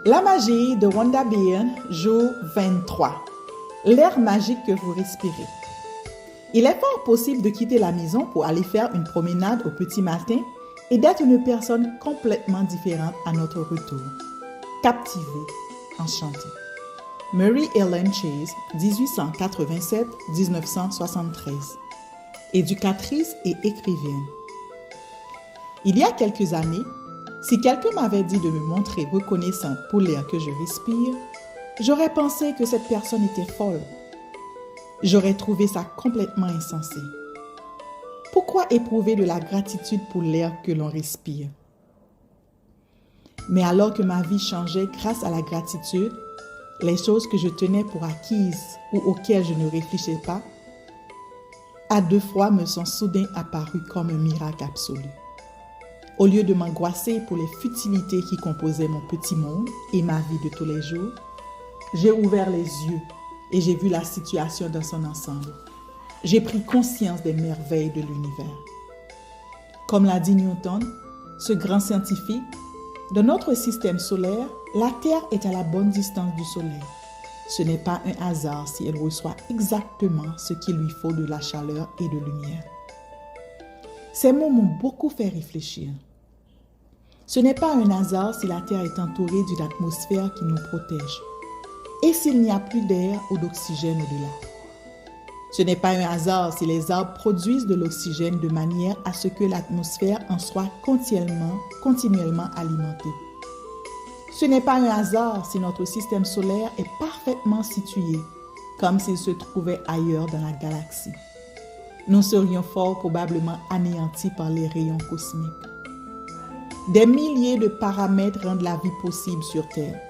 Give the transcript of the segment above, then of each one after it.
La magie de Wanda Byrne, jour 23. L'air magique que vous respirez. Il est fort possible de quitter la maison pour aller faire une promenade au petit matin et d'être une personne complètement différente à notre retour. Captivée, enchantée. Mary Ellen Chase, 1887-1973. Éducatrice et écrivaine. Il y a quelques années, si quelqu'un m'avait dit de me montrer reconnaissante pour l'air que je respire, j'aurais pensé que cette personne était folle. J'aurais trouvé ça complètement insensé. Pourquoi éprouver de la gratitude pour l'air que l'on respire? Mais alors que ma vie changeait grâce à la gratitude, les choses que je tenais pour acquises ou auxquelles je ne réfléchissais pas, à deux fois me sont soudain apparues comme un miracle absolu. Au lieu de m'angoisser pour les futilités qui composaient mon petit monde et ma vie de tous les jours, j'ai ouvert les yeux et j'ai vu la situation dans son ensemble. J'ai pris conscience des merveilles de l'univers. Comme l'a dit Newton, ce grand scientifique, dans notre système solaire, la Terre est à la bonne distance du Soleil. Ce n'est pas un hasard si elle reçoit exactement ce qu'il lui faut de la chaleur et de lumière. Ces mots m'ont beaucoup fait réfléchir. Ce n'est pas un hasard si la Terre est entourée d'une atmosphère qui nous protège. Et s'il n'y a plus d'air ou d'oxygène au-delà. Ce n'est pas un hasard si les arbres produisent de l'oxygène de manière à ce que l'atmosphère en soit continuellement alimentée. Ce n'est pas un hasard si notre système solaire est parfaitement situé, comme s'il se trouvait ailleurs dans la galaxie. Nous serions fort probablement anéantis par les rayons cosmiques. Des milliers de paramètres rendent la vie possible sur Terre.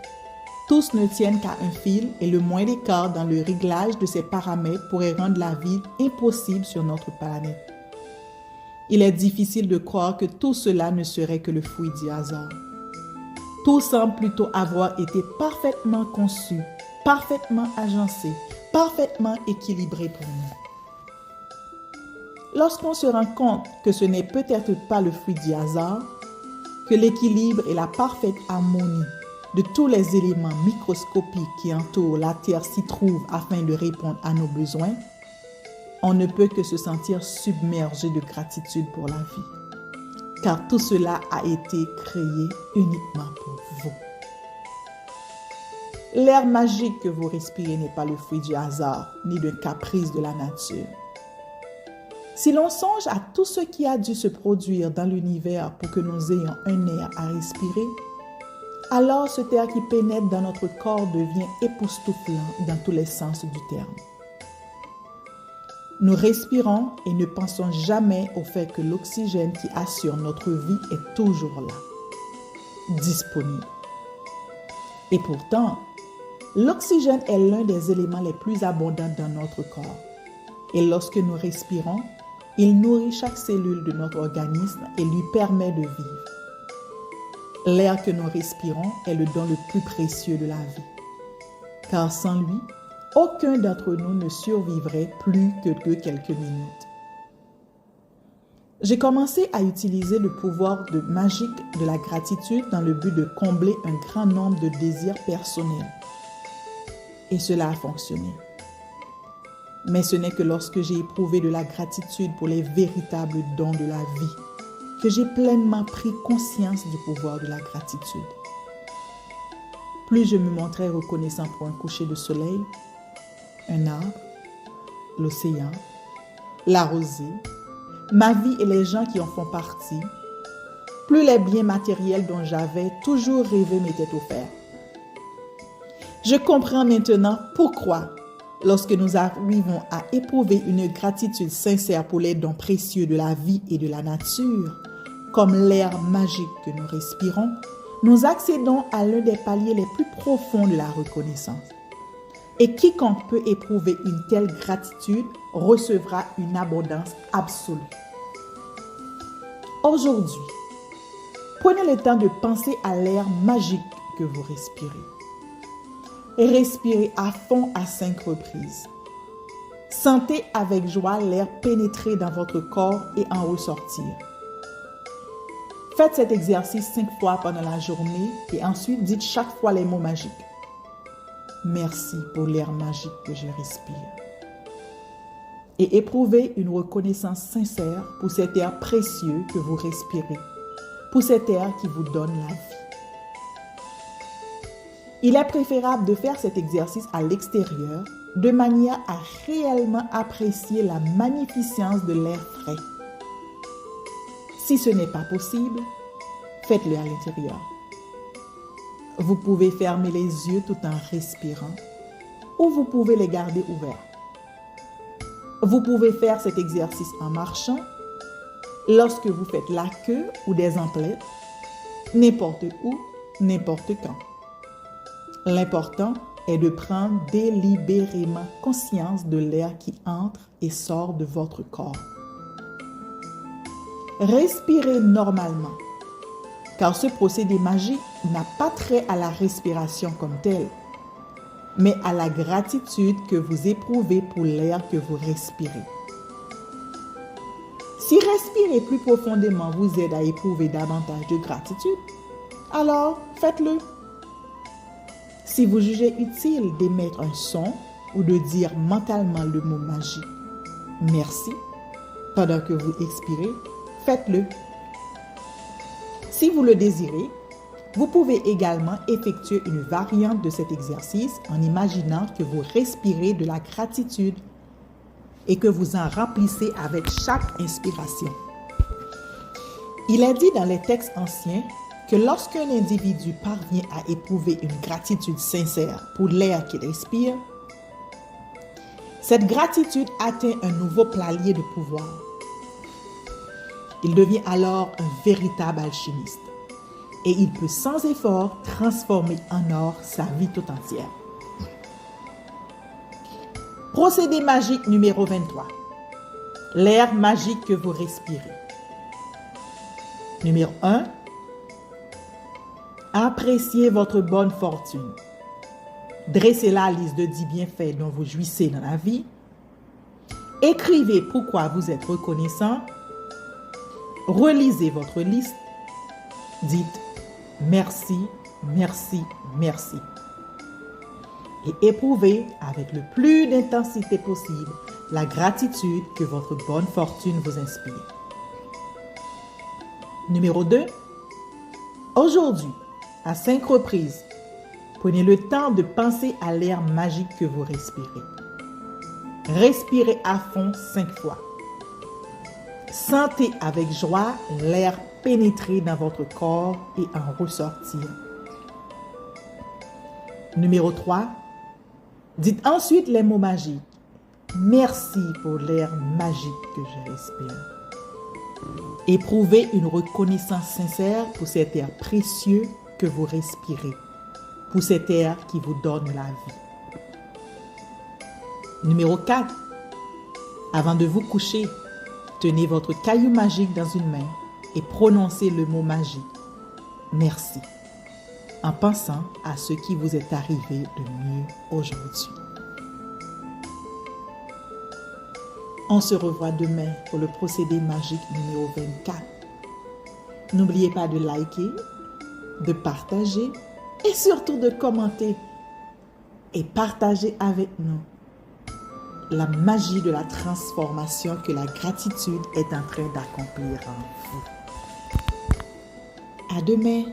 Tous ne tiennent qu'à un fil et le moindre écart dans le réglage de ces paramètres pourrait rendre la vie impossible sur notre planète. Il est difficile de croire que tout cela ne serait que le fruit du hasard. Tout semble plutôt avoir été parfaitement conçu, parfaitement agencé, parfaitement équilibré pour nous. Lorsqu'on se rend compte que ce n'est peut-être pas le fruit du hasard, que l'équilibre et la parfaite harmonie de tous les éléments microscopiques qui entourent la Terre s'y trouvent afin de répondre à nos besoins, on ne peut que se sentir submergé de gratitude pour la vie, car tout cela a été créé uniquement pour vous. L'air magique que vous respirez n'est pas le fruit du hasard, ni d'un caprice de la nature. Si l'on songe à tout ce qui a dû se produire dans l'univers pour que nous ayons un air à respirer, alors ce air qui pénètre dans notre corps devient époustouflant dans tous les sens du terme. Nous respirons et ne pensons jamais au fait que l'oxygène qui assure notre vie est toujours là, disponible. Et pourtant, l'oxygène est l'un des éléments les plus abondants dans notre corps. Et lorsque nous respirons, il nourrit chaque cellule de notre organisme et lui permet de vivre. L'air que nous respirons est le don le plus précieux de la vie. Car sans lui, aucun d'entre nous ne survivrait plus que quelques minutes. J'ai commencé à utiliser le pouvoir magique de la gratitude dans le but de combler un grand nombre de désirs personnels. Et cela a fonctionné. Mais ce n'est que lorsque j'ai éprouvé de la gratitude pour les véritables dons de la vie que j'ai pleinement pris conscience du pouvoir de la gratitude. Plus je me montrais reconnaissant pour un coucher de soleil, un arbre, l'océan, la rosée, ma vie et les gens qui en font partie, plus les biens matériels dont j'avais toujours rêvé m'étaient offerts. Je comprends maintenant pourquoi, lorsque nous arrivons à éprouver une gratitude sincère pour les dons précieux de la vie et de la nature, comme l'air magique que nous respirons, nous accédons à l'un des paliers les plus profonds de la reconnaissance. Et quiconque peut éprouver une telle gratitude recevra une abondance absolue. Aujourd'hui, prenez le temps de penser à l'air magique que vous respirez. Respirez à fond à 5 reprises. Sentez avec joie l'air pénétrer dans votre corps et en ressortir. Faites cet exercice 5 fois pendant la journée et ensuite dites chaque fois les mots magiques. Merci pour l'air magique que je respire. Et éprouvez une reconnaissance sincère pour cet air précieux que vous respirez, pour cet air qui vous donne la vie. Il est préférable de faire cet exercice à l'extérieur de manière à réellement apprécier la magnificence de l'air frais. Si ce n'est pas possible, faites-le à l'intérieur. Vous pouvez fermer les yeux tout en respirant ou vous pouvez les garder ouverts. Vous pouvez faire cet exercice en marchant, lorsque vous faites la queue ou des emplettes, n'importe où, n'importe quand. L'important est de prendre délibérément conscience de l'air qui entre et sort de votre corps. Respirez normalement, car ce procédé magique n'a pas trait à la respiration comme telle, mais à la gratitude que vous éprouvez pour l'air que vous respirez. Si respirer plus profondément vous aide à éprouver davantage de gratitude, alors faites-le. Si vous jugez utile d'émettre un son ou de dire mentalement le mot magique « merci » pendant que vous expirez, faites-le. Si vous le désirez, vous pouvez également effectuer une variante de cet exercice en imaginant que vous respirez de la gratitude et que vous en remplissez avec chaque inspiration. Il est dit dans les textes anciens que lorsqu'un individu parvient à éprouver une gratitude sincère pour l'air qu'il respire, cette gratitude atteint un nouveau palier de pouvoir. Il devient alors un véritable alchimiste et il peut sans effort transformer en or sa vie tout entière. Procédé magique numéro 23. L'air magique que vous respirez. Numéro 1. Appréciez votre bonne fortune. Dressez la liste de 10 bienfaits dont vous jouissez dans la vie. Écrivez pourquoi vous êtes reconnaissant. Relisez votre liste. Dites merci, merci, merci. Et éprouvez avec le plus d'intensité possible la gratitude que votre bonne fortune vous inspire. Numéro 2. Aujourd'hui, à 5 reprises, prenez le temps de penser à l'air magique que vous respirez. Respirez à fond 5 fois. Sentez avec joie l'air pénétrer dans votre corps et en ressortir. Numéro 3. Dites ensuite les mots magiques. Merci pour l'air magique que je respire. Éprouvez une reconnaissance sincère pour cet air précieux que vous respirez, pour cet air qui vous donne la vie. Numéro 4. Avant de vous coucher, tenez votre caillou magique dans une main et prononcez le mot magique « Merci » en pensant à ce qui vous est arrivé de mieux aujourd'hui. On se revoit demain pour le procédé magique numéro 24. N'oubliez pas de liker, de partager et surtout de commenter et partager avec nous la magie de la transformation que la gratitude est en train d'accomplir en vous. À demain.